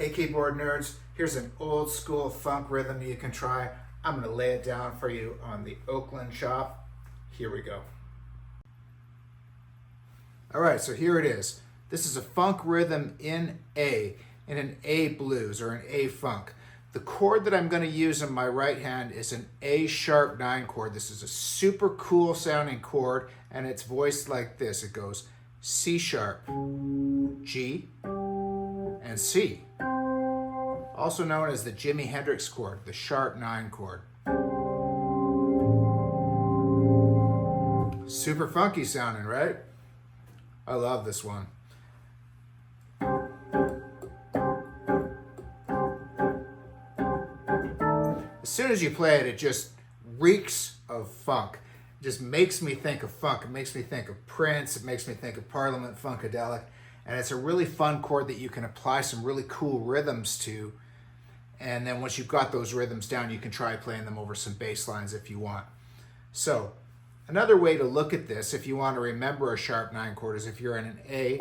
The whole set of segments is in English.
Hey keyboard nerds, here's an old school funk rhythm you can try. I'm going to lay it down for you on the Oakland chop. Here we go. Alright, so here it is. This is a funk rhythm in an A blues or an A funk. The chord that I'm going to use in my right hand is an A sharp 9 chord. This is a super cool sounding chord and it's voiced like this. It goes C sharp, G, and C. Also known as the Jimi Hendrix chord, the sharp 9 chord. Super funky sounding, right? I love this one. As soon as you play it, it just reeks of funk. It just makes me think of funk. It makes me think of Prince. It makes me think of Parliament Funkadelic. And it's a really fun chord that you can apply some really cool rhythms to. And then once you've got those rhythms down, you can try playing them over some bass lines if you want. So another way to look at this, if you want to remember a sharp 9 chord, is if you're in an A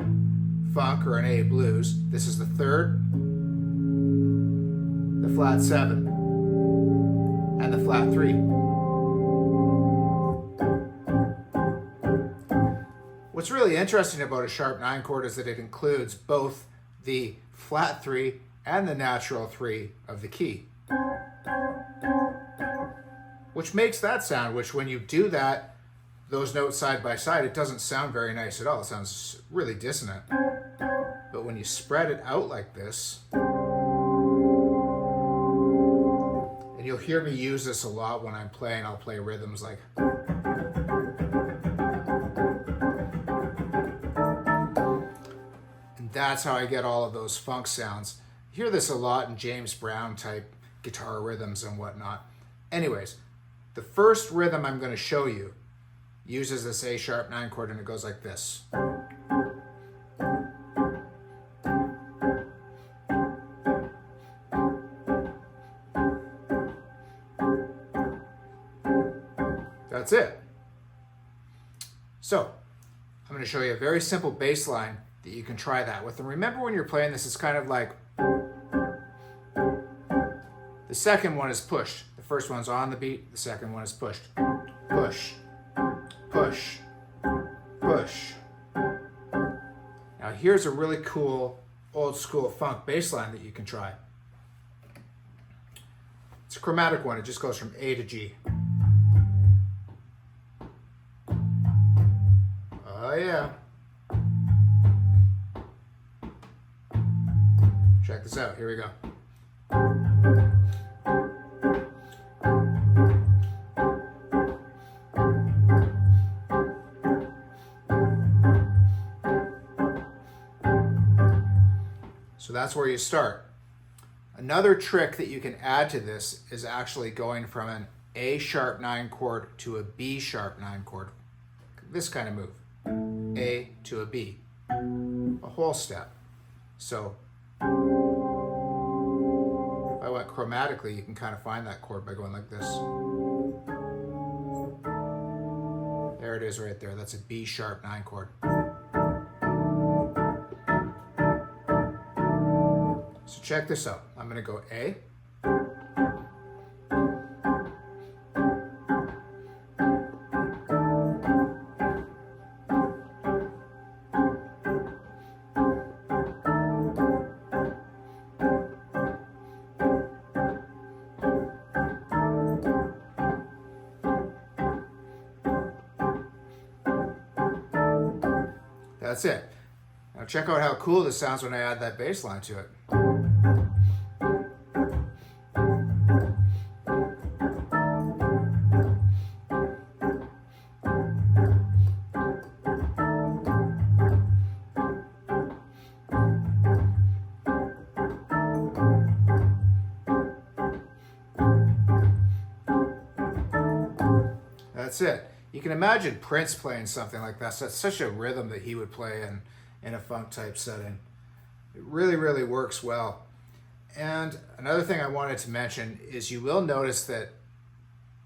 funk or an A blues. This is the third, the flat 7, and the flat 3. What's really interesting about a sharp 9 chord is that it includes both the flat 3 and the natural 3 of the key. Which makes that sound, which when you do that, those notes side by side, it doesn't sound very nice at all. It sounds really dissonant. But when you spread it out like this, and you'll hear me use this a lot when I'm playing, I'll play rhythms like, and that's how I get all of those funk sounds. You hear this a lot in James Brown type guitar rhythms and whatnot. Anyways, the first rhythm I'm going to show you uses this A sharp 9 chord and it goes like this. That's it. So, I'm going to show you a very simple bass line that you can try that with. And remember when you're playing this, it's kind of like the second one is pushed. The first one's on the beat, the second one is pushed. Push, push, push. Now here's a really cool old school funk bass line that you can try. It's a chromatic one, it just goes from A to G. Oh yeah. Check this out, here we go. So that's where you start. Another trick that you can add to this is actually going from an A sharp 9 chord to a B sharp 9 chord. This kind of move. A to a B. A whole step. So if I went chromatically, you can kind of find that chord by going like this. There it is right there. That's a B sharp 9 chord. So check this out. I'm going to go A. That's it. Now check out how cool this sounds when I add that bass line to it. That's it. You can imagine Prince playing something like that. So that's such a rhythm that he would play in a funk type setting. It really, really works well. And another thing I wanted to mention is you will notice that,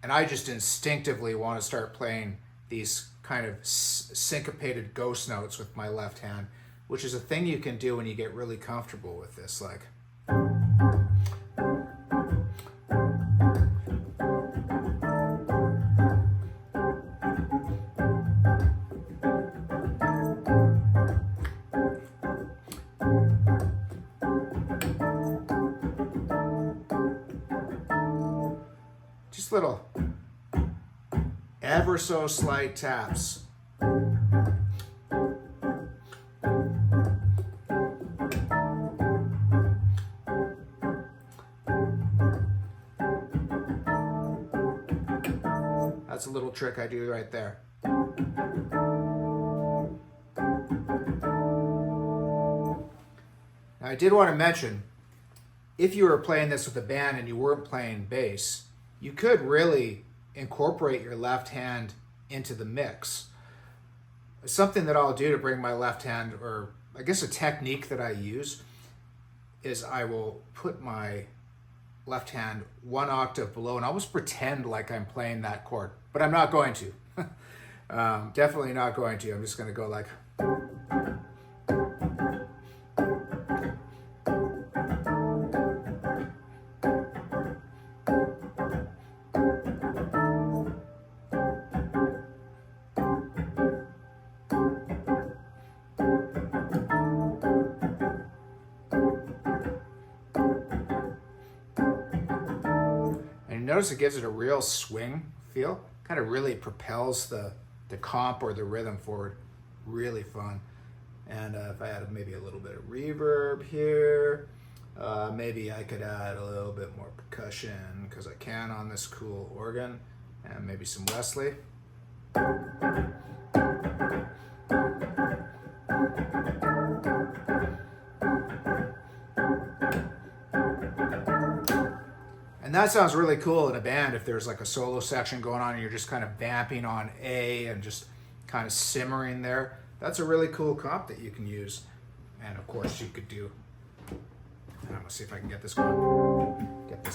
and I just instinctively want to start playing these kind of syncopated ghost notes with my left hand, which is a thing you can do when you get really comfortable with this. Like, Just little ever so slight taps. That's a little trick I do right there. Now, I did want to mention, if you were playing this with a band and you weren't playing bass, you could really incorporate your left hand into the mix. Something that I'll do to bring my left hand, or I guess a technique that I use, is I will put my left hand one octave below and almost pretend like I'm playing that chord, but I'm not going to. Definitely not going to. I'm just going to go like... Notice it gives it a real swing feel, kind of really propels the comp or the rhythm forward. Really fun. And if I added maybe a little bit of reverb here, maybe I could add a little bit more percussion, because I can on this cool organ, and maybe some Wesley. And that sounds really cool in a band if there's like a solo section going on and you're just kind of vamping on A and just kind of simmering there. That's a really cool comp that you can use. And of course you could do, I'm gonna see if I can get this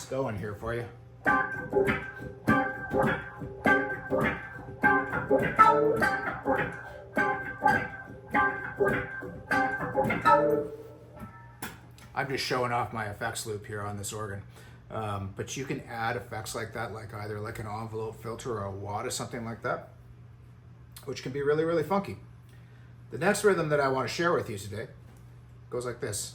going here for you. I'm just showing off my effects loop here on this organ. But you can add effects like that, like either like an envelope filter or a wad or something like that, which can be really, really funky. The next rhythm that I want to share with you today goes like this.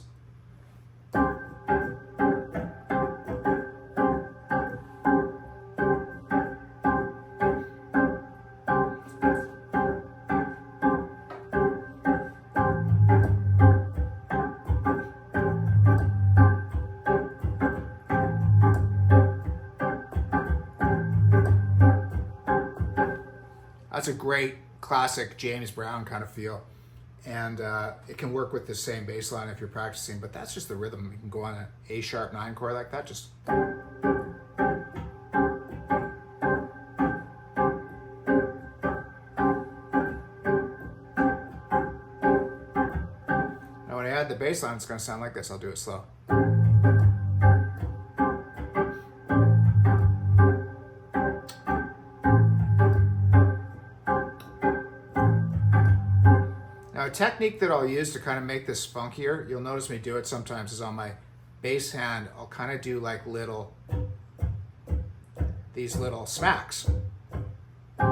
That's a great classic James Brown kind of feel, and it can work with the same bass line if you're practicing, but that's just the rhythm. You can go on an A sharp 9 chord like that, just... Now when I add the bass line, it's going to sound like this. I'll do it slow. A technique that I'll use to kind of make this funkier, you'll notice me do it sometimes, is on my bass hand, I'll kind of do like these little smacks. I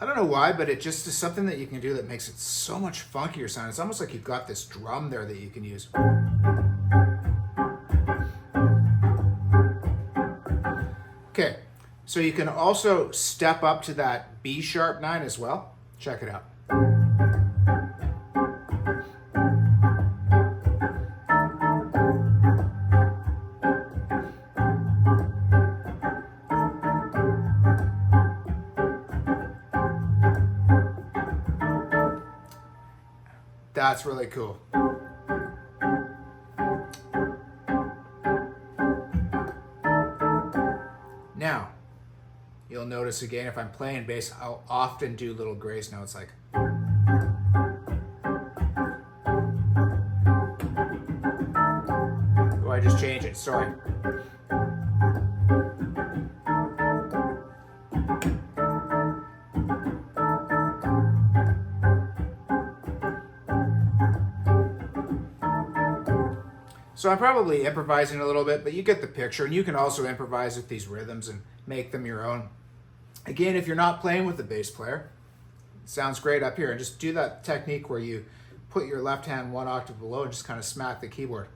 don't know why, but it just is something that you can do that makes it so much funkier sound. It's almost like you've got this drum there that you can use. Okay, so you can also step up to that B sharp 9 as well. Check it out. That's really cool. Now, you'll notice again, if I'm playing bass, I'll often do little grace notes like... Oh, I just changed it, sorry. So I'm probably improvising a little bit, but you get the picture, and you can also improvise with these rhythms and make them your own. Again, if you're not playing with the bass player, it sounds great up here. And just do that technique where you put your left hand 1 octave below and just kind of smack the keyboard.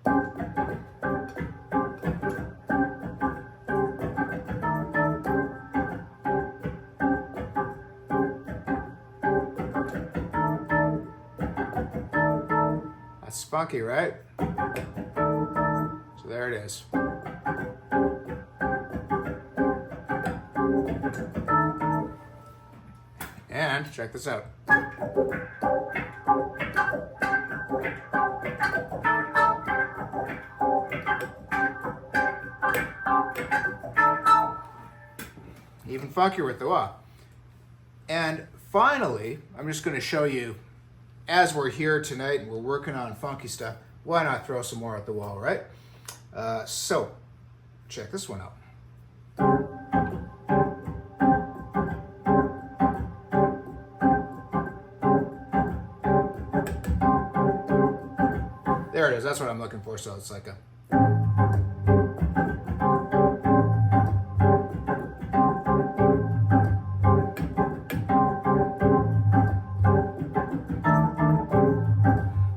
That's funky, right? So there it is. And check this out. Even funkier with the wah. And finally, I'm just going to show you, as we're here tonight and we're working on funky stuff, why not throw some more at the wall, right? So, check this one out. There it is, that's what I'm looking for, so it's like a...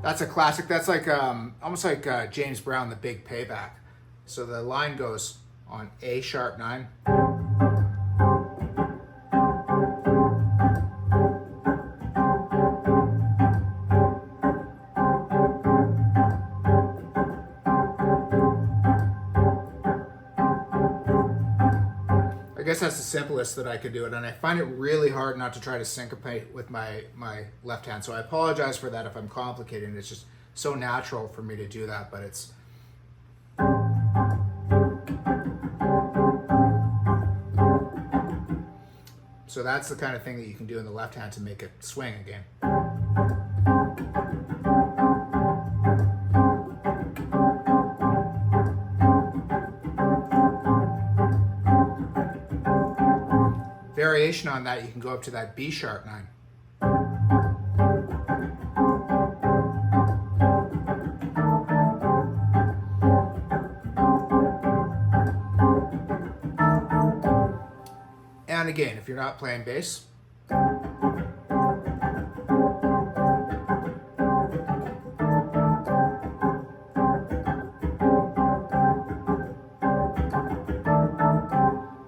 That's a classic. That's like almost like James Brown, The Big Payback. So the line goes on A sharp 9. I guess that's the simplest that I could do it, and I find it really hard not to try to syncopate with my left hand. So I apologize for that if I'm complicating. It's just so natural for me to do that, but it's... So that's the kind of thing that you can do in the left hand to make it swing again. Variation on that, you can go up to that B sharp 9. And again, if you're not playing bass,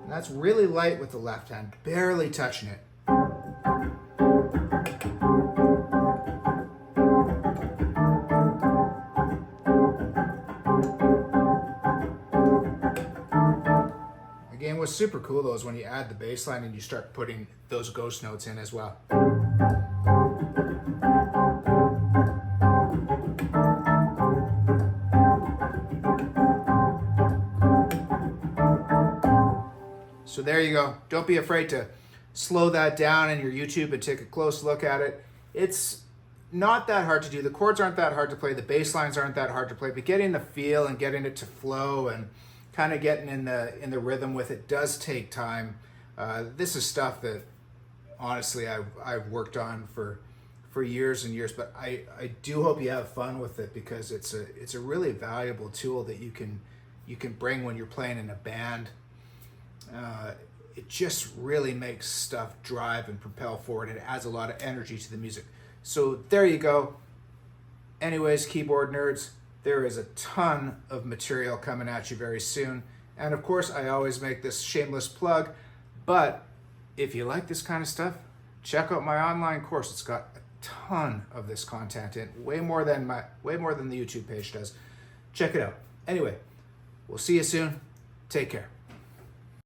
that's really light with the left hand, barely touching it. Again, what's super cool though is when you add the bass line and you start putting those ghost notes in as well. So there you go. Don't be afraid to slow that down in your YouTube and take a close look at it. It's not that hard to do. The chords aren't that hard to play. The bass lines aren't that hard to play. But getting the feel and getting it to flow and kind of getting in the rhythm with it does take time. This is stuff that honestly I've worked on for years and years. But I do hope you have fun with it, because it's a really valuable tool that you can bring when you're playing in a band. It just really makes stuff drive and propel forward, and it adds a lot of energy to the music. So there you go. Anyways, keyboard nerds, there is a ton of material coming at you very soon. And of course, I always make this shameless plug, but if you like this kind of stuff, check out my online course. It's got a ton of this content in, way more than the YouTube page does. Check it out. Anyway, we'll see you soon. Take care.